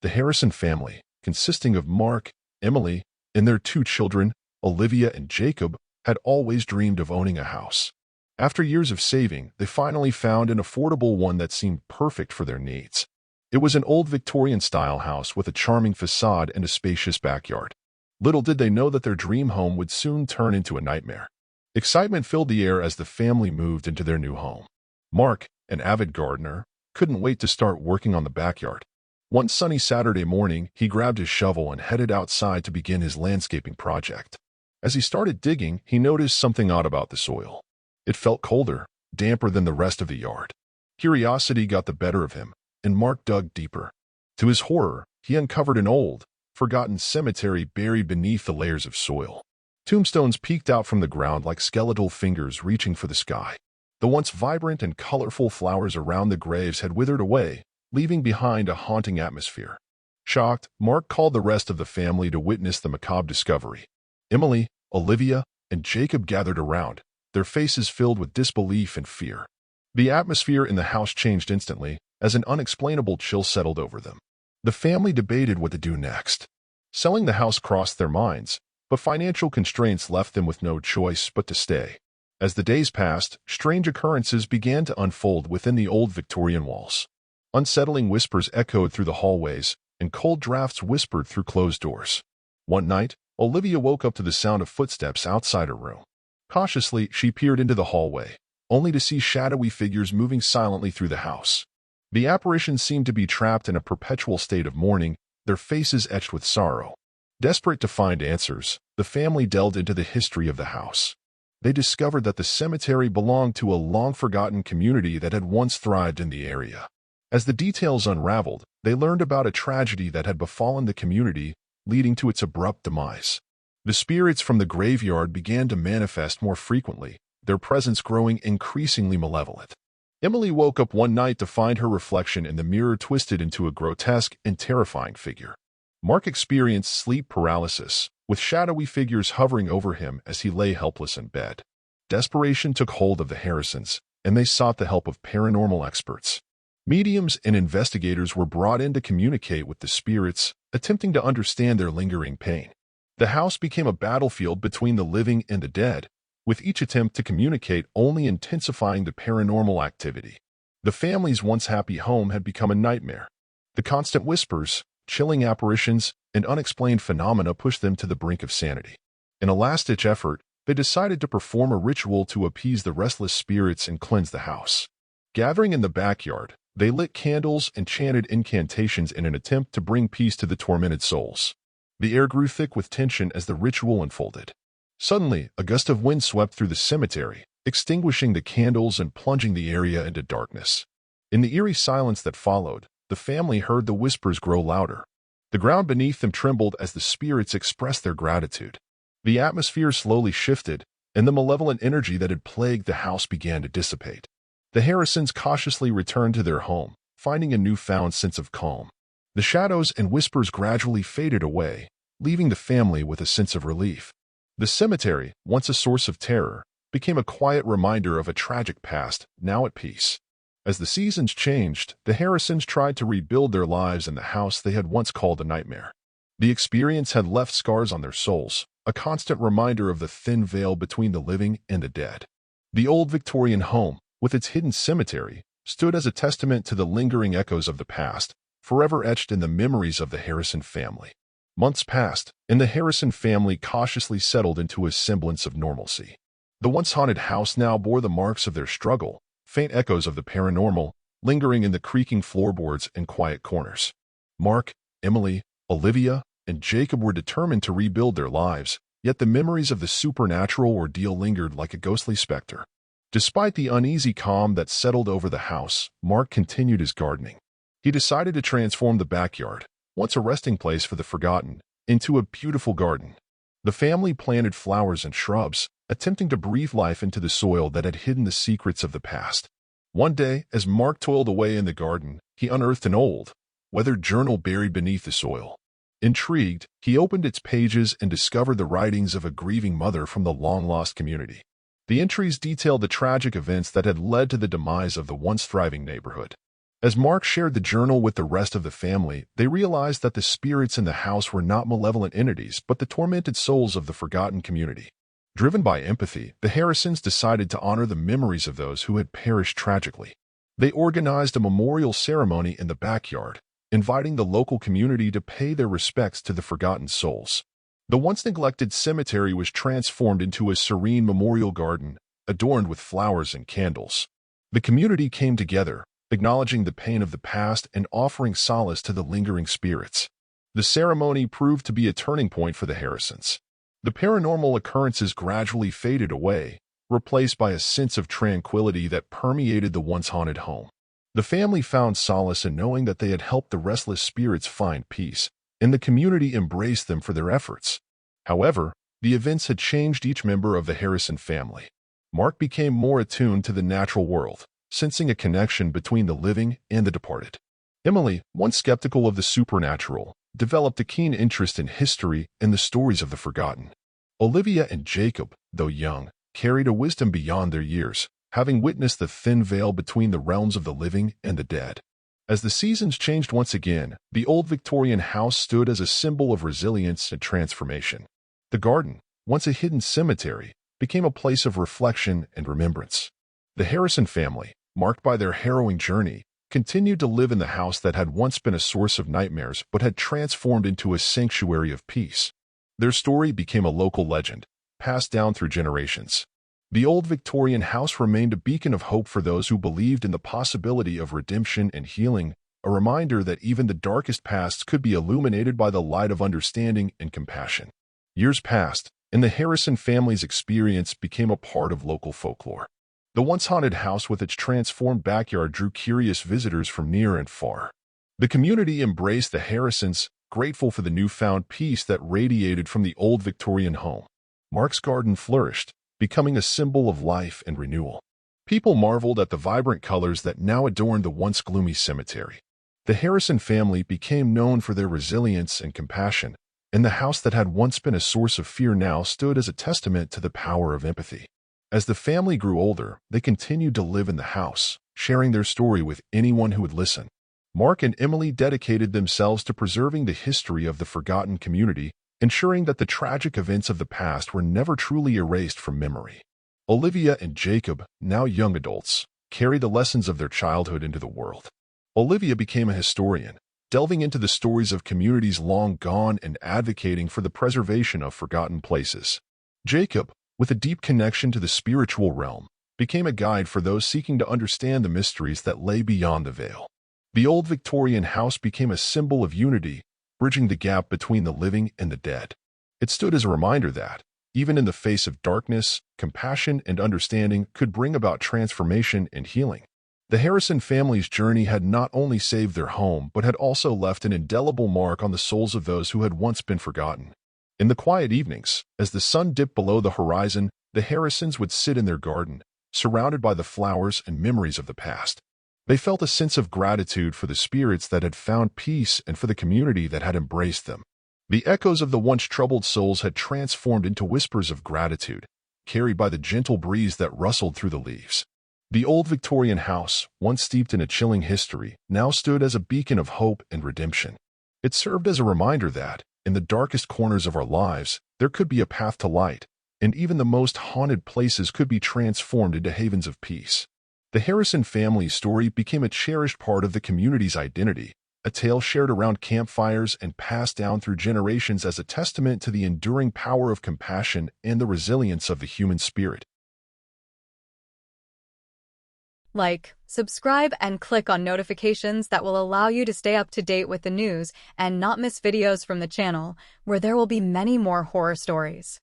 the Harrison family, consisting of Mark, Emily, and their two children, Olivia and Jacob, had always dreamed of owning a house. After years of saving, they finally found an affordable one that seemed perfect for their needs. It was an old Victorian-style house with a charming facade and a spacious backyard. Little did they know that their dream home would soon turn into a nightmare. Excitement filled the air as the family moved into their new home. Mark, an avid gardener, couldn't wait to start working on the backyard. One sunny Saturday morning, he grabbed his shovel and headed outside to begin his landscaping project. As he started digging, he noticed something odd about the soil. It felt colder, damper than the rest of the yard. Curiosity got the better of him, and Mark dug deeper. To his horror, he uncovered an old, forgotten cemetery buried beneath the layers of soil. Tombstones peeked out from the ground like skeletal fingers reaching for the sky. The once vibrant and colorful flowers around the graves had withered away, leaving behind a haunting atmosphere. Shocked, Mark called the rest of the family to witness the macabre discovery. Emily, Olivia, and Jacob gathered around, their faces filled with disbelief and fear. The atmosphere in the house changed instantly, as an unexplainable chill settled over them. The family debated what to do next. Selling the house crossed their minds, but financial constraints left them with no choice but to stay. As the days passed, strange occurrences began to unfold within the old Victorian walls. Unsettling whispers echoed through the hallways, and cold drafts whispered through closed doors. One night, Olivia woke up to the sound of footsteps outside her room. Cautiously, she peered into the hallway, only to see shadowy figures moving silently through the house. The apparitions seemed to be trapped in a perpetual state of mourning, their faces etched with sorrow. Desperate to find answers, the family delved into the history of the house. They discovered that the cemetery belonged to a long-forgotten community that had once thrived in the area. As the details unraveled, they learned about a tragedy that had befallen the community, leading to its abrupt demise. The spirits from the graveyard began to manifest more frequently, their presence growing increasingly malevolent. Emily woke up one night to find her reflection in the mirror twisted into a grotesque and terrifying figure. Mark experienced sleep paralysis, with shadowy figures hovering over him as he lay helpless in bed. Desperation took hold of the Harrisons, and they sought the help of paranormal experts. Mediums and investigators were brought in to communicate with the spirits, attempting to understand their lingering pain. The house became a battlefield between the living and the dead, with each attempt to communicate only intensifying the paranormal activity. The family's once happy home had become a nightmare. The constant whispers, chilling apparitions, and unexplained phenomena pushed them to the brink of sanity. In a last-ditch effort, they decided to perform a ritual to appease the restless spirits and cleanse the house. Gathering in the backyard, they lit candles and chanted incantations in an attempt to bring peace to the tormented souls. The air grew thick with tension as the ritual unfolded. Suddenly, a gust of wind swept through the cemetery, extinguishing the candles and plunging the area into darkness. In the eerie silence that followed, the family heard the whispers grow louder. The ground beneath them trembled as the spirits expressed their gratitude. The atmosphere slowly shifted, and the malevolent energy that had plagued the house began to dissipate. The Harrisons cautiously returned to their home, finding a newfound sense of calm. The shadows and whispers gradually faded away, leaving the family with a sense of relief. The cemetery, once a source of terror, became a quiet reminder of a tragic past, now at peace. As the seasons changed, the Harrisons tried to rebuild their lives in the house they had once called a nightmare. The experience had left scars on their souls, a constant reminder of the thin veil between the living and the dead. The old Victorian home, with its hidden cemetery, stood as a testament to the lingering echoes of the past, forever etched in the memories of the Harrison family. Months passed, and the Harrison family cautiously settled into a semblance of normalcy. The once haunted house now bore the marks of their struggle, faint echoes of the paranormal, lingering in the creaking floorboards and quiet corners. Mark, Emily, Olivia, and Jacob were determined to rebuild their lives, yet the memories of the supernatural ordeal lingered like a ghostly specter. Despite the uneasy calm that settled over the house, Mark continued his gardening. He decided to transform the backyard, once a resting place for the forgotten, into a beautiful garden. The family planted flowers and shrubs, attempting to breathe life into the soil that had hidden the secrets of the past. One day, as Mark toiled away in the garden, he unearthed an old, weathered journal buried beneath the soil. Intrigued, he opened its pages and discovered the writings of a grieving mother from the long-lost community. The entries detailed the tragic events that had led to the demise of the once thriving neighborhood. As Mark shared the journal with the rest of the family, they realized that the spirits in the house were not malevolent entities, but the tormented souls of the forgotten community. Driven by empathy, the Harrisons decided to honor the memories of those who had perished tragically. They organized a memorial ceremony in the backyard, inviting the local community to pay their respects to the forgotten souls. The once neglected cemetery was transformed into a serene memorial garden, adorned with flowers and candles. The community came together, acknowledging the pain of the past and offering solace to the lingering spirits. The ceremony proved to be a turning point for the Harrisons. The paranormal occurrences gradually faded away, replaced by a sense of tranquility that permeated the once haunted home. The family found solace in knowing that they had helped the restless spirits find peace, and the community embraced them for their efforts. However, the events had changed each member of the Harrison family. Mark became more attuned to the natural world, sensing a connection between the living and the departed. Emily, once skeptical of the supernatural, developed a keen interest in history and the stories of the forgotten. Olivia and Jacob, though young, carried a wisdom beyond their years, having witnessed the thin veil between the realms of the living and the dead. As the seasons changed once again, the old Victorian house stood as a symbol of resilience and transformation. The garden, once a hidden cemetery, became a place of reflection and remembrance. The Harrison family, marked by their harrowing journey, continued to live in the house that had once been a source of nightmares but had transformed into a sanctuary of peace. Their story became a local legend, passed down through generations. The old Victorian house remained a beacon of hope for those who believed in the possibility of redemption and healing, a reminder that even the darkest pasts could be illuminated by the light of understanding and compassion. Years passed, and the Harrison family's experience became a part of local folklore. The once haunted house with its transformed backyard drew curious visitors from near and far. The community embraced the Harrisons, grateful for the newfound peace that radiated from the old Victorian home. Mark's garden flourished, becoming a symbol of life and renewal. People marveled at the vibrant colors that now adorned the once gloomy cemetery. The Harrison family became known for their resilience and compassion, and the house that had once been a source of fear now stood as a testament to the power of empathy. As the family grew older, they continued to live in the house, sharing their story with anyone who would listen. Mark and Emily dedicated themselves to preserving the history of the forgotten community, ensuring that the tragic events of the past were never truly erased from memory. Olivia and Jacob, now young adults, carried the lessons of their childhood into the world. Olivia became a historian, delving into the stories of communities long gone and advocating for the preservation of forgotten places. Jacob, with a deep connection to the spiritual realm, became a guide for those seeking to understand the mysteries that lay beyond the veil. The old Victorian house became a symbol of unity, bridging the gap between the living and the dead. It stood as a reminder that, even in the face of darkness, compassion and understanding could bring about transformation and healing. The Harrison family's journey had not only saved their home but had also left an indelible mark on the souls of those who had once been forgotten. In the quiet evenings, as the sun dipped below the horizon, the Harrisons would sit in their garden, surrounded by the flowers and memories of the past. They felt a sense of gratitude for the spirits that had found peace and for the community that had embraced them. The echoes of the once troubled souls had transformed into whispers of gratitude, carried by the gentle breeze that rustled through the leaves. The old Victorian house, once steeped in a chilling history, now stood as a beacon of hope and redemption. It served as a reminder that, in the darkest corners of our lives, there could be a path to light, and even the most haunted places could be transformed into havens of peace. The Harrison family story became a cherished part of the community's identity, a tale shared around campfires and passed down through generations as a testament to the enduring power of compassion and the resilience of the human spirit. Like, subscribe, and click on notifications that will allow you to stay up to date with the news and not miss videos from the channel, where there will be many more horror stories.